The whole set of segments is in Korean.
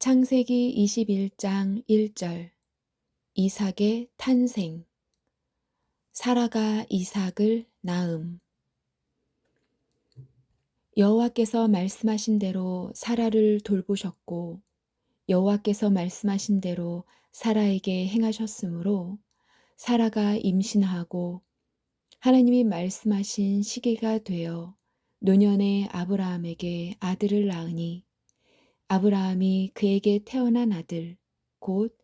창세기 21장 1절. 이삭의 탄생. 사라가 이삭을 낳음. 여호와께서 말씀하신 대로 사라를 돌보셨고 여호와께서 말씀하신 대로 사라에게 행하셨으므로 사라가 임신하고 하나님이 말씀하신 시기가 되어 노년에 아브라함에게 아들을 낳으니 아브라함이 그에게 태어난 아들 곧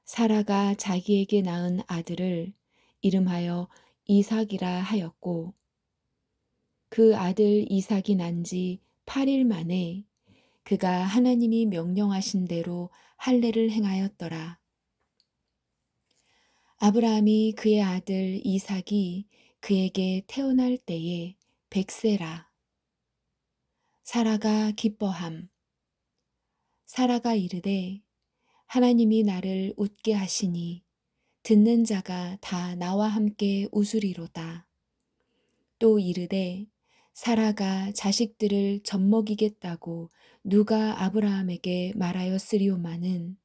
사라가 자기에게 낳은 아들을 이름하여 이삭이라 하였고 그 아들 이삭이 난 지 8일 만에 그가 하나님이 명령하신 대로 할례를 행하였더라. 아브라함이 그의 아들 이삭이 그에게 태어날 때에 100세라. 사라가 기뻐함. 사라가 이르되 하나님이 나를 웃게 하시니 듣는 자가 다 나와 함께 웃으리로다. 또 이르되 사라가 자식들을 젖먹이겠다고 누가 아브라함에게 말하였으리오마는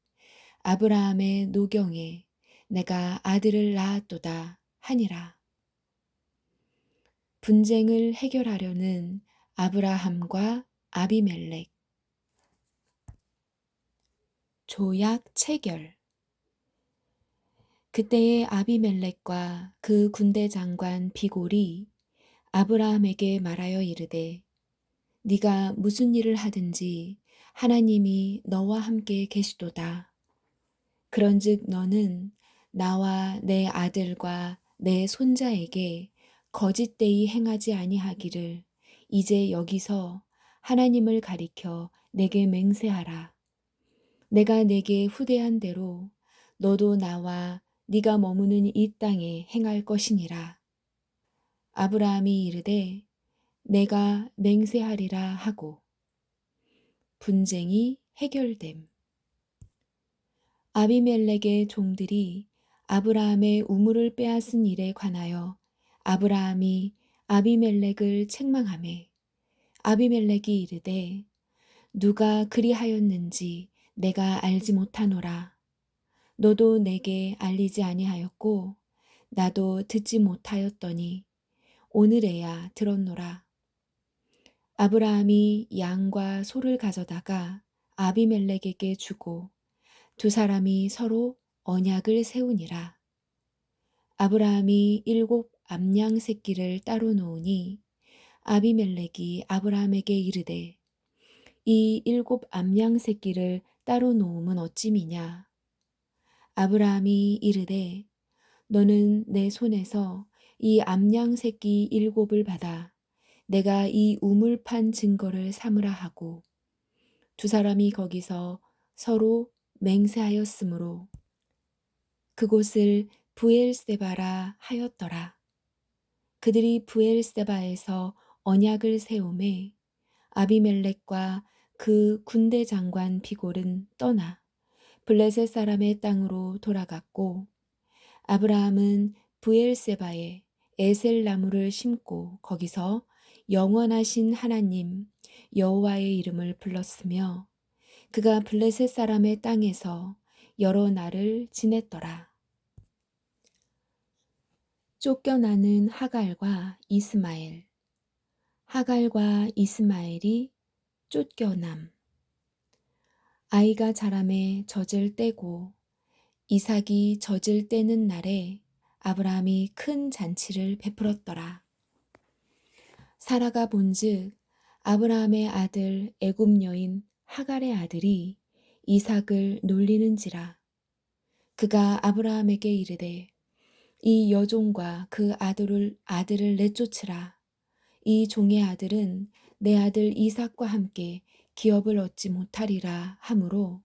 아브라함의 노경에 내가 아들을 낳았도다 하니라. 분쟁을 해결하려는 아브라함과 아비멜렉. 조약 체결. 그때의 아비멜렉과 그 군대 장관 비골이 아브라함에게 말하여 이르되 네가 무슨 일을 하든지 하나님이 너와 함께 계시도다. 그런즉 너는 나와 내 아들과 내 손자에게 거짓되이 행하지 아니하기를 이제 여기서 하나님을 가리켜 내게 맹세하라. 내가 내게 후대한 대로 너도 나와 네가 머무는 이 땅에 행할 것이니라. 아브라함이 이르되 내가 맹세하리라 하고 분쟁이 해결됨. 아비멜렉의 종들이 아브라함의 우물을 빼앗은 일에 관하여 아브라함이 아비멜렉을 책망하매 아비멜렉이 이르되 누가 그리하였는지 내가 알지 못하노라. 너도 내게 알리지 아니하였고 나도 듣지 못하였더니 오늘에야 들었노라. 아브라함이 양과 소를 가져다가 아비멜렉에게 주고 두 사람이 서로 언약을 세우니라. 아브라함이 7 암양 새끼를 따로 놓으니 아비멜렉이 아브라함에게 이르되 이 7 암양 새끼를 따로 놓음은 어찌미냐. 아브라함이 이르되 너는 내 손에서 이 암양 새끼 7을 받아 내가 이 우물 판 증거를 삼으라 하고 두 사람이 거기서 서로 맹세하였으므로 그곳을 브엘세바라 하였더라. 그들이 브엘세바에서 언약을 세우매 아비멜렉과 그 군대 장관 비골은 떠나 블레셋 사람의 땅으로 돌아갔고 아브라함은 브엘세바에 에셀 나무를 심고 거기서 영원하신 하나님 여호와의 이름을 불렀으며 그가 블레셋 사람의 땅에서 여러 날을 지냈더라. 쫓겨나는 하갈과 이스마엘. 하갈과 이스마엘이 쫓겨남. 아이가 자라매 젖을 떼고 이삭이 젖을 떼는 날에 아브라함이 큰 잔치를 베풀었더라. 사라가 본즉 아브라함의 아들 애굽 여인 하갈의 아들이 이삭을 놀리는지라. 그가 아브라함에게 이르되 이 여종과 그 아들을 내쫓으라. 이 종의 아들은 내 아들 이삭과 함께 기업을 얻지 못하리라 하므로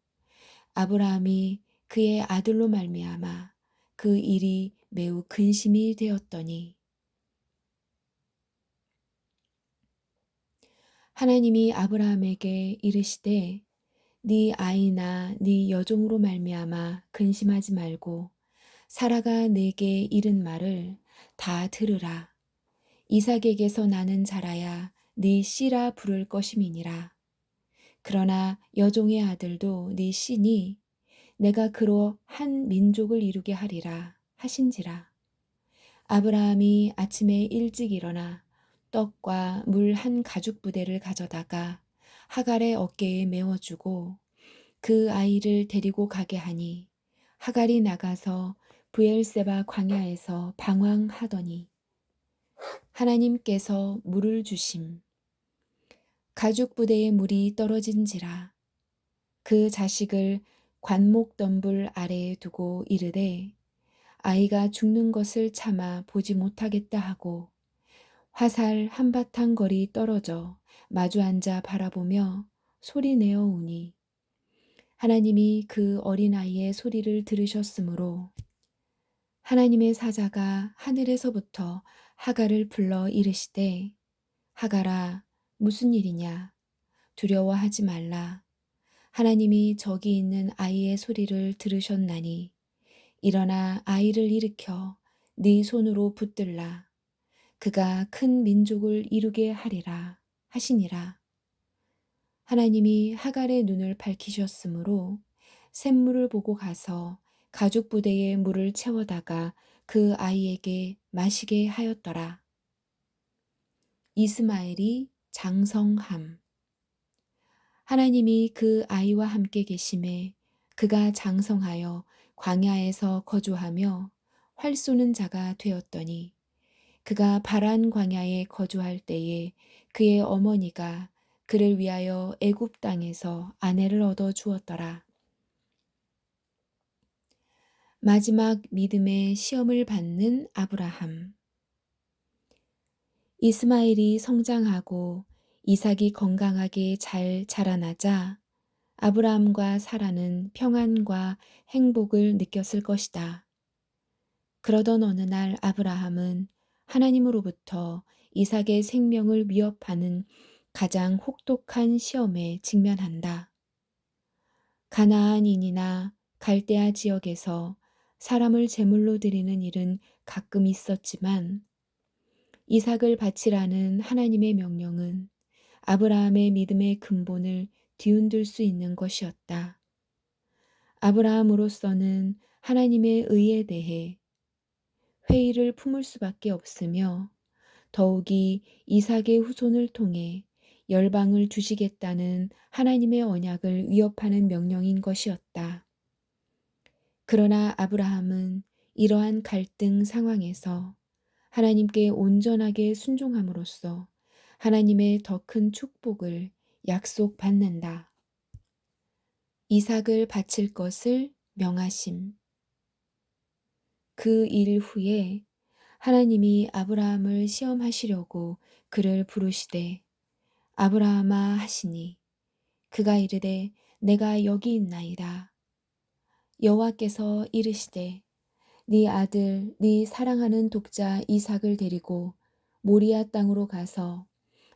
아브라함이 그의 아들로 말미암아 그 일이 매우 근심이 되었더니 하나님이 아브라함에게 이르시되 네 아이나 네 여종으로 말미암아 근심하지 말고 사라가 내게 이른 말을 다 들으라. 이삭에게서 나는 자라야 네 씨라 부를 것임이니라. 그러나 여종의 아들도 네 씨니 내가 그로 한 민족을 이루게 하리라 하신지라. 아브라함이 아침에 일찍 일어나 떡과 물 한 가죽 부대를 가져다가 하갈의 어깨에 메워주고 그 아이를 데리고 가게 하니 하갈이 나가서 브엘세바 광야에서 방황하더니 하나님께서 물을 주심 가죽 부대에 물이 떨어진지라. 그 자식을 관목덤불 아래에 두고 이르되 아이가 죽는 것을 참아 보지 못하겠다 하고 화살 한바탕 거리 떨어져 마주 앉아 바라보며 소리내어 우니 하나님이 그 어린아이의 소리를 들으셨으므로 하나님의 사자가 하늘에서부터 하갈을 불러 이르시되 하갈아 무슨 일이냐 두려워하지 말라 하나님이 저기 있는 아이의 소리를 들으셨나니 일어나 아이를 일으켜 네 손으로 붙들라 그가 큰 민족을 이루게 하리라 하시니라. 하나님이 하갈의 눈을 밝히셨으므로 샘물을 보고 가서 가죽 부대에 물을 채워다가 그 아이에게 마시게 하였더라. 이스마엘이 장성함. 하나님이 그 아이와 함께 계심에 그가 장성하여 광야에서 거주하며 활 쏘는 자가 되었더니 그가 바란 광야에 거주할 때에 그의 어머니가 그를 위하여 애굽 땅에서 아내를 얻어 주었더라. 마지막 믿음의 시험을 받는 아브라함. 이스마엘이 성장하고 이삭이 건강하게 잘 자라나자 아브라함과 사라는 평안과 행복을 느꼈을 것이다. 그러던 어느 날 아브라함은 하나님으로부터 이삭의 생명을 위협하는 가장 혹독한 시험에 직면한다. 가나안인이나 갈대아 지역에서 사람을 제물로 드리는 일은 가끔 있었지만 이삭을 바치라는 하나님의 명령은 아브라함의 믿음의 근본을 뒤흔들 수 있는 것이었다. 아브라함으로서는 하나님의 의에 대해 회의를 품을 수밖에 없으며 더욱이 이삭의 후손을 통해 열방을 주시겠다는 하나님의 언약을 위협하는 명령인 것이었다. 그러나 아브라함은 이러한 갈등 상황에서 하나님께 온전하게 순종함으로써 하나님의 더 큰 축복을 약속받는다. 이삭을 바칠 것을 명하심. 그 일 후에 하나님이 아브라함을 시험하시려고 그를 부르시되 아브라함아 하시니 그가 이르되 내가 여기 있나이다. 여호와께서 이르시되 네 아들 네 사랑하는 독자 이삭을 데리고 모리아 땅으로 가서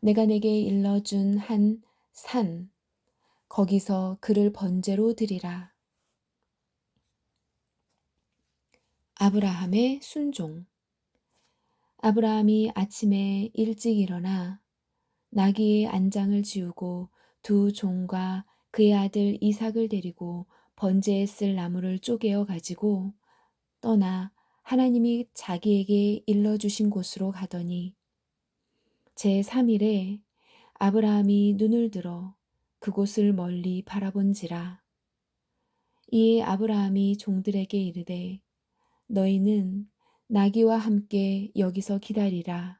내가 내게 일러준 한 산 거기서 그를 번제로 드리라. 아브라함의 순종. 아브라함이 아침에 일찍 일어나 나귀의 안장을 지우고 두 종과 그의 아들 이삭을 데리고 번제에 쓸 나무를 쪼개어 가지고 떠나 하나님이 자기에게 일러주신 곳으로 가더니 제3일에 아브라함이 눈을 들어 그곳을 멀리 바라본지라. 이에 아브라함이 종들에게 이르되 너희는 나귀와 함께 여기서 기다리라.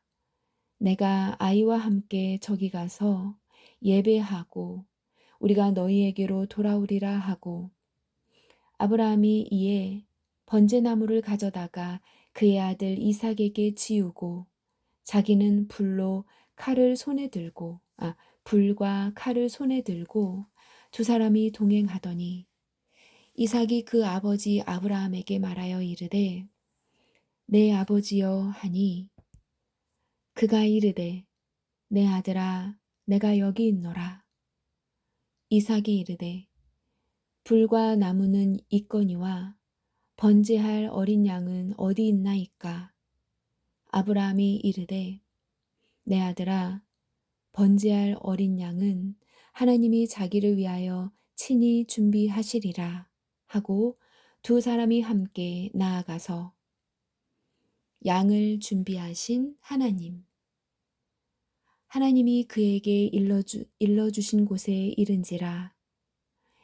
내가 아이와 함께 저기 가서 예배하고 우리가 너희에게로 돌아오리라 하고 아브라함이 이에 번제나무를 가져다가 그의 아들 이삭에게 지우고 자기는 불과 칼을 손에 들고 두 사람이 동행하더니 이삭이 그 아버지 아브라함에게 말하여 이르되 내 아버지여 하니 그가 이르되 내 아들아 내가 여기 있노라. 이삭이 이르되 불과 나무는 있거니와 번제할 어린 양은 어디 있나이까. 아브라함이 이르되 내 아들아 번제할 어린 양은 하나님이 자기를 위하여 친히 준비하시리라 하고 두 사람이 함께 나아가서 양을 준비하신 하나님. 하나님이 그에게 일러주신 곳에 이른지라.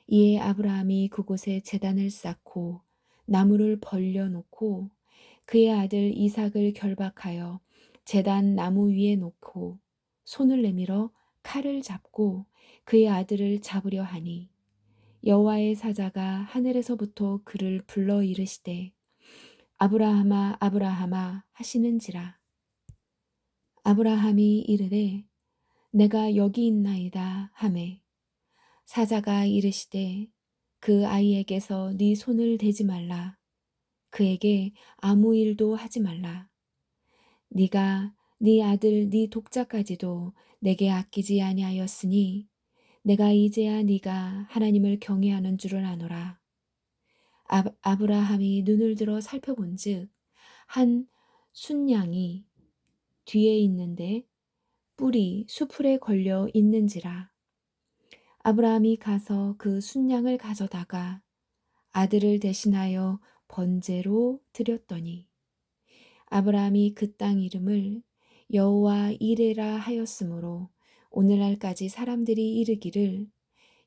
이에 아브라함이 그곳에 제단을 쌓고 나무를 벌려놓고 그의 아들 이삭을 결박하여 제단 나무 위에 놓고 손을 내밀어 칼을 잡고 그의 아들을 잡으려 하니 여호와의 사자가 하늘에서부터 그를 불러 이르시되 아브라함아 아브라함아 하시는지라. 아브라함이 이르되 내가 여기 있나이다 하매 사자가 이르시되 그 아이에게서 네 손을 대지 말라. 그에게 아무 일도 하지 말라. 네가 네 아들 네 독자까지도 내게 아끼지 아니하였으니 내가 이제야 네가 하나님을 경외하는 줄을 아노라. 아브라함이 눈을 들어 살펴본즉 한 순양이 뒤에 있는데 뿔이 수풀에 걸려 있는지라. 아브라함이 가서 그 순양을 가져다가 아들을 대신하여 번제로 드렸더니 아브라함이 그 땅 이름을 여호와 이레라 하였으므로 오늘날까지 사람들이 이르기를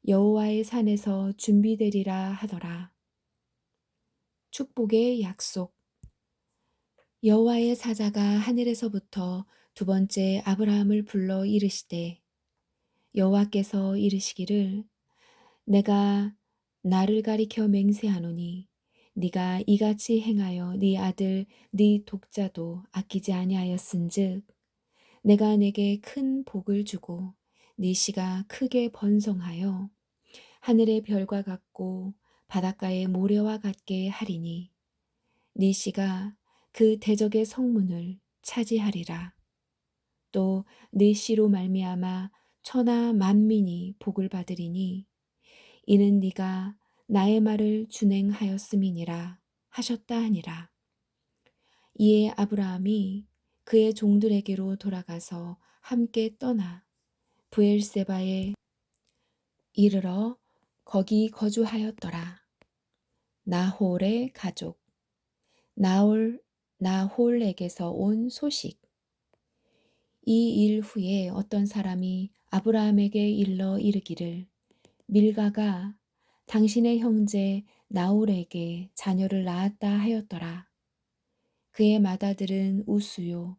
여호와의 산에서 준비되리라 하더라. 축복의 약속. 여호와의 사자가 하늘에서부터 두 번째 아브라함을 불러 이르시되 여호와께서 이르시기를 내가 나를 가리켜 맹세하노니 네가 이같이 행하여 네 아들 네 독자도 아끼지 아니하였은즉 내가 내게 큰 복을 주고 네 씨가 크게 번성하여 하늘의 별과 같고 바닷가의 모래와 같게 하리니 네 씨가 그 대적의 성문을 차지하리라. 또 네 씨로 말미암아 천하 만민이 복을 받으리니 이는 네가 나의 말을 준행하였음이니라 하셨다 하니라. 이에 아브라함이 그의 종들에게로 돌아가서 함께 떠나 브엘세바에 이르러 거기 거주하였더라. 나홀의 가족. 나홀에게서 온 소식. 이 일 후에 어떤 사람이 아브라함에게 일러 이르기를 밀가가 당신의 형제 나홀에게 자녀를 낳았다 하였더라. 그의 맏아들은 우수요.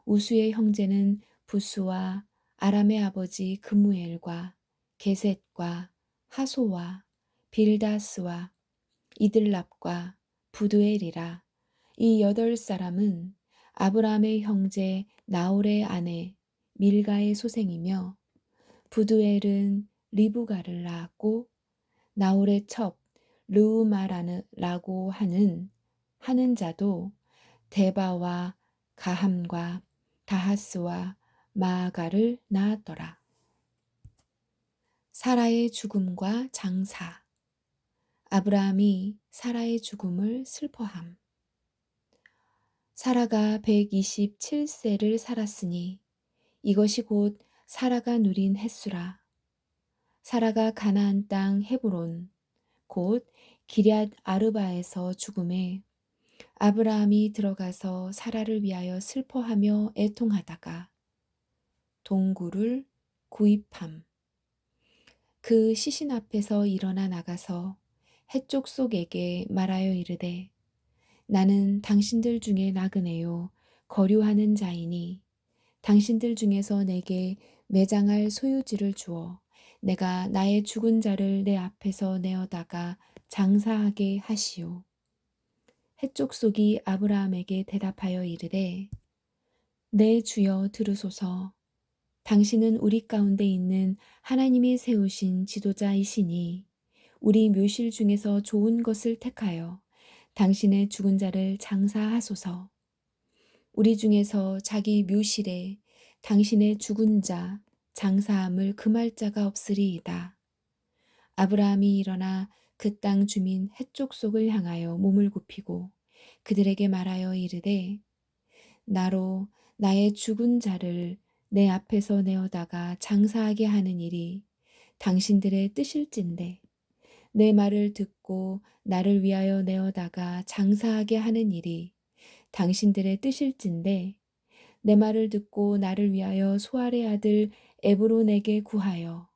우수의 형제는 부수와 아람의 아버지 그무엘과 게셋과 하소와 빌다스와 이들랍과 부두엘이라. 이 8사람은 아브라함의 형제 나홀의 아내 밀가의 소생이며 부두엘은 리브가를 낳았고 나홀의 첩 르우마라라고 하는 자도 데바와 가함과 다하스와 마아가를 낳았더라. 사라의 죽음과 장사. 아브라함이 사라의 죽음을 슬퍼함. 사라가 127세를 살았으니 이것이 곧 사라가 누린 햇수라. 사라가 가나안 땅 헤브론 곧 기럇 아르바에서 죽음에 아브라함이 들어가서 사라를 위하여 슬퍼하며 애통하다가 동굴을 구입함. 그 시신 앞에서 일어나 나가서 해쪽 속에게 말하여 이르되 나는 당신들 중에 나그네요 거류하는 자이니 당신들 중에서 내게 매장할 소유지를 주어 내가 나의 죽은 자를 내 앞에서 내어다가 장사하게 하시오. 해쪽 속이 아브라함에게 대답하여 이르되 내 주여 들으소서. 당신은 우리 가운데 있는 하나님이 세우신 지도자이시니 우리 묘실 중에서 좋은 것을 택하여 당신의 죽은 자를 장사하소서. 우리 중에서 자기 묘실에 당신의 죽은 자 장사함을 금할 자가 없으리이다. 아브라함이 일어나 그 땅 주민 해쪽 속을 향하여 몸을 굽히고 그들에게 말하여 이르되 나로 나의 죽은 자를 내 앞에서 내어다가 장사하게 하는 일이 당신들의 뜻일진대 내 말을 듣고 나를 위하여 내어다가 장사하게 하는 일이 당신들의 뜻일진대 내 말을 듣고 나를 위하여 소알의 아들 에브론에게 구하여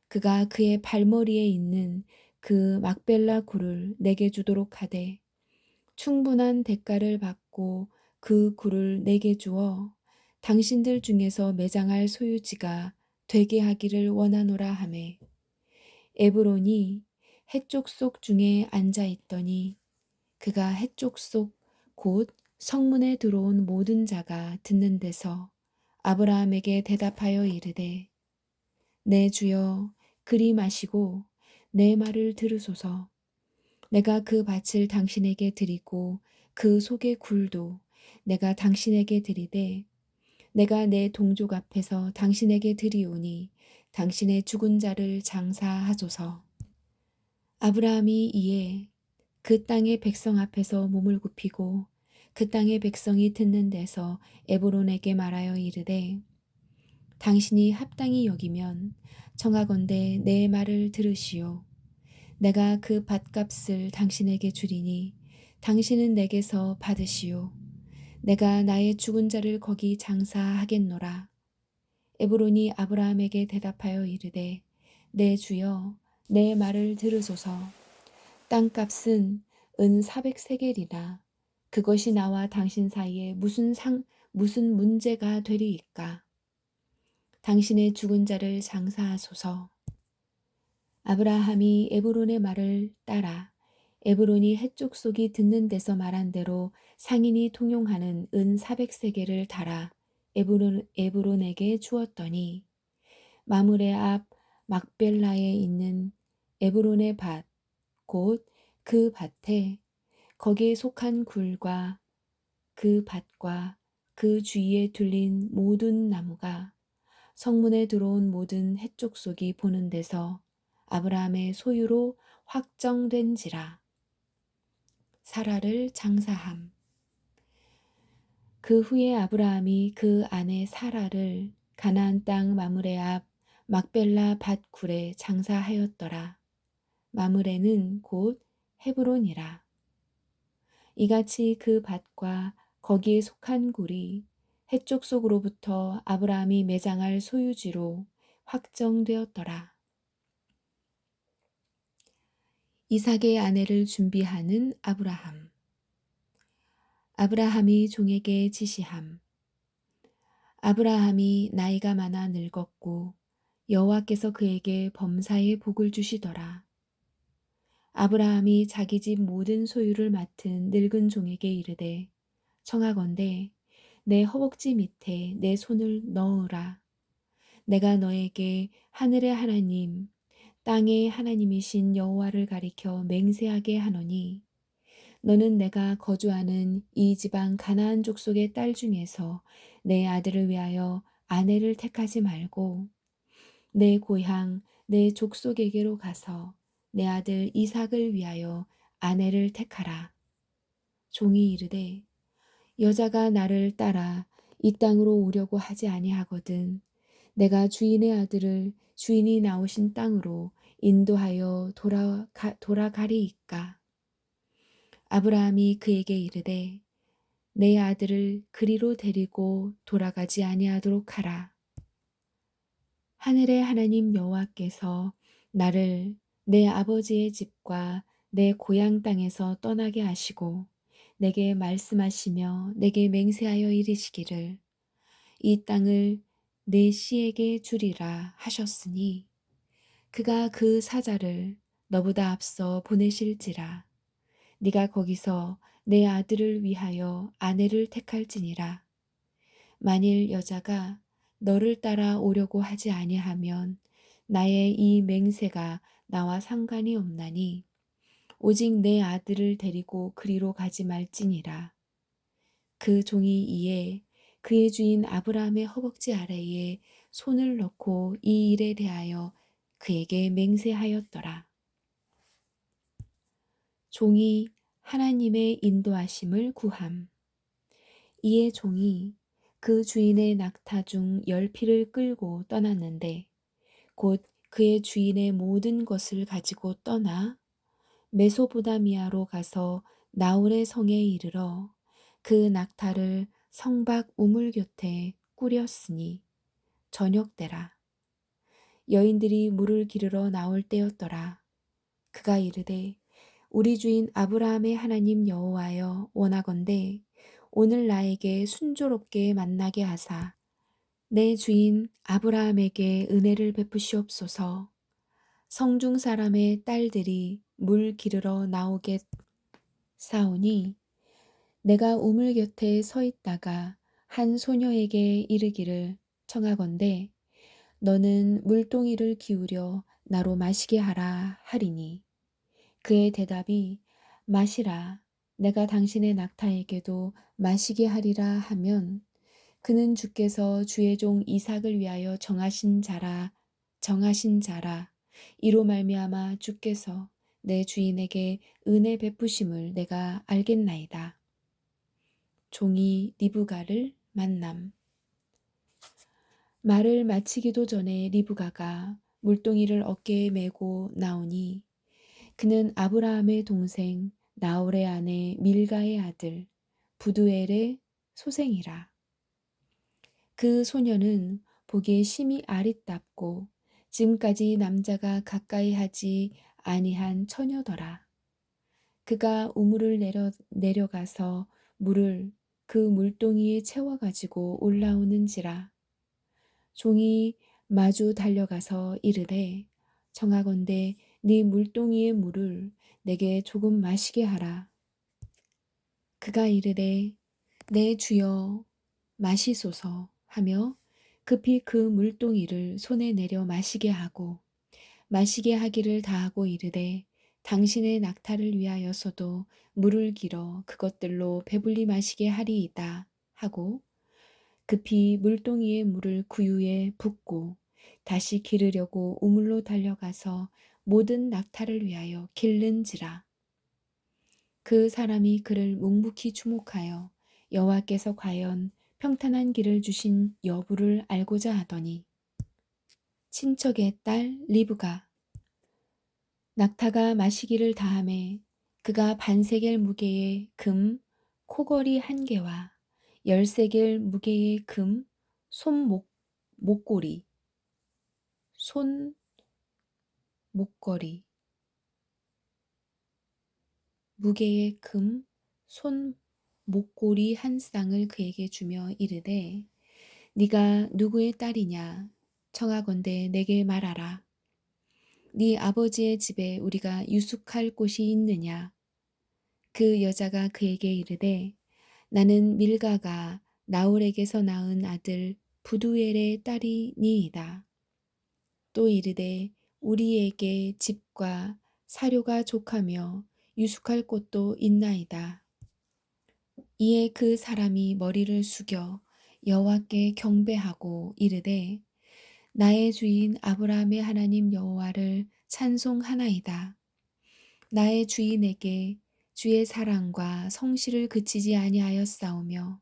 그가 그의 발머리에 있는 그 막벨라 굴을 내게 주도록 하되 충분한 대가를 받고 그 굴을 내게 주어 당신들 중에서 매장할 소유지가 되게 하기를 원하노라 하매 에브론이 해쪽 속 중에 앉아 있더니 그가 해쪽 속 곧 성문에 들어온 모든 자가 듣는 데서 아브라함에게 대답하여 이르되 내 주여 그리 마시고 내 말을 들으소서 내가 그 밭을 당신에게 드리고 그 속의 굴도 내가 당신에게 드리되 내가 내 동족 앞에서 당신에게 드리오니 당신의 죽은 자를 장사하소서. 아브라함이 이에 그 땅의 백성 앞에서 몸을 굽히고 그 땅의 백성이 듣는 데서 에브론에게 말하여 이르되 당신이 합당히 여기면 청하건대 내 말을 들으시오. 내가 그 밭값을 당신에게 주리니 당신은 내게서 받으시오. 내가 나의 죽은 자를 거기 장사하겠노라. 에브론이 아브라함에게 대답하여 이르되 내 주여 내 말을 들으소서. 땅값은 은 400세겔이나 그것이 나와 당신 사이에 무슨 문제가 되리이까. 당신의 죽은 자를 장사하소서. 아브라함이 에브론의 말을 따라 에브론이 해쪽 속이 듣는 데서 말한 대로 상인이 통용하는 은 400세겔을 달아 에브론에게 주었더니 마므레 앞 막벨라에 있는 에브론의 밭 곧 그 밭에 거기에 속한 굴과 그 밭과 그 주위에 둘린 모든 나무가 성문에 들어온 모든 해쪽 속이 보는 데서 아브라함의 소유로 확정된지라. 사라를 장사함. 그 후에 아브라함이 그 아내 사라를 가나안 땅 마므레 앞 막벨라 밭 굴에 장사하였더라. 마므레는 곧 헤브론이라. 이같이 그 밭과 거기에 속한 굴이 해쪽 속으로부터 아브라함이 매장할 소유지로 확정되었더라. 이삭의 아내를 준비하는 아브라함. 아브라함이 종에게 지시함. 아브라함이 나이가 많아 늙었고 여호와께서 그에게 범사의 복을 주시더라. 아브라함이 자기 집 모든 소유를 맡은 늙은 종에게 이르되 청하건대 내 허벅지 밑에 내 손을 넣으라. 내가 너에게 하늘의 하나님 땅의 하나님이신 여호와를 가리켜 맹세하게 하노니 너는 내가 거주하는 이 지방 가나안 족속의 딸 중에서 내 아들을 위하여 아내를 택하지 말고 내 고향 내 족속에게로 가서 내 아들 이삭을 위하여 아내를 택하라. 종이 이르되 여자가 나를 따라 이 땅으로 오려고 하지 아니하거든 내가 주인의 아들을 주인이 나오신 땅으로 인도하여 돌아가리이까. 아브라함이 그에게 이르되 내 아들을 그리로 데리고 돌아가지 아니하도록 하라. 하늘의 하나님 여호와께서 나를 내 아버지의 집과 내 고향 땅에서 떠나게 하시고 내게 말씀하시며 내게 맹세하여 이르시기를 이 땅을 내 씨에게 주리라 하셨으니 그가 그 사자를 너보다 앞서 보내실지라 네가 거기서 내 아들을 위하여 아내를 택할지니라. 만일 여자가 너를 따라 오려고 하지 아니하면 나의 이 맹세가 나와 상관이 없나니 오직 내 아들을 데리고 그리로 가지 말지니라. 그 종이 이에 그의 주인 아브라함의 허벅지 아래에 손을 넣고 이 일에 대하여 그에게 맹세하였더라. 종이 하나님의 인도하심을 구함. 이에 종이 그 주인의 낙타 중 10피를 끌고 떠났는데 곧 그의 주인의 모든 것을 가지고 떠나 메소포다미아로 가서 나홀의 성에 이르러 그 낙타를 성박 우물 곁에 꾸렸으니 저녁 때라. 여인들이 물을 기르러 나올 때였더라. 그가 이르되 우리 주인 아브라함의 하나님 여호와여 원하건대 오늘 나에게 순조롭게 만나게 하사 내 주인 아브라함에게 은혜를 베푸시옵소서. 성중 사람의 딸들이 물 기르러 나오겠사오니 내가 우물 곁에 서 있다가 한 소녀에게 이르기를 청하건대 너는 물동이를 기울여 나로 마시게 하라 하리니 그의 대답이 마시라 내가 당신의 낙타에게도 마시게 하리라 하면 그는 주께서 주의 종 이삭을 위하여 정하신 자라 이로 말미암아 주께서 내 주인에게 은혜 베푸심을 내가 알겠나이다. 종이 리브가를 만남. 말을 마치기도 전에 리브가가 물동이를 어깨에 메고 나오니 그는 아브라함의 동생 나홀의 아내 밀가의 아들 부두엘의 소생이라. 그 소녀는 보기에 심히 아리답고 지금까지 남자가 가까이 하지 아니한 처녀더라. 그가 우물을 내려가서 물을 그 물동이에 채워가지고 올라오는지라. 종이 마주 달려가서 이르되 청하건대 네 물동이의 물을 내게 조금 마시게 하라. 그가 이르되 내 주여 마시소서 하며 급히 그 물동이를 손에 내려 마시게 하고 마시게 하기를 다하고 이르되 당신의 낙타를 위하여서도 물을 길어 그것들로 배불리 마시게 하리이다 하고 급히 물동이의 물을 구유에 붓고 다시 기르려고 우물로 달려가서 모든 낙타를 위하여 길른지라. 그 사람이 그를 묵묵히 주목하여 여호와께서 과연 평탄한 길을 주신 여부를 알고자 하더니 친척의 딸 리브가 낙타가 마시기를 다하매 그가 반세겔 무게의 금 코걸이 1개와 10세겔 무게의 금 목걸이 무게의 금 목걸이 1쌍을 그에게 주며 이르되 네가 누구의 딸이냐 청하건대 내게 말하라. 네 아버지의 집에 우리가 유숙할 곳이 있느냐. 그 여자가 그에게 이르되 나는 밀가가 나홀에게서 낳은 아들 부두엘의 딸이니이다. 또 이르되 우리에게 집과 사료가 족하며 유숙할 곳도 있나이다. 이에 그 사람이 머리를 숙여 여호와께 경배하고 이르되 나의 주인 아브라함의 하나님 여호와를 찬송하나이다. 나의 주인에게 주의 사랑과 성실을 그치지 아니하였사오며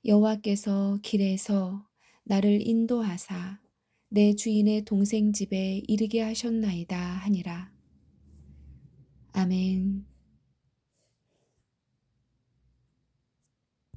여호와께서 길에서 나를 인도하사 내 주인의 동생 집에 이르게 하셨나이다 하니라. 아멘.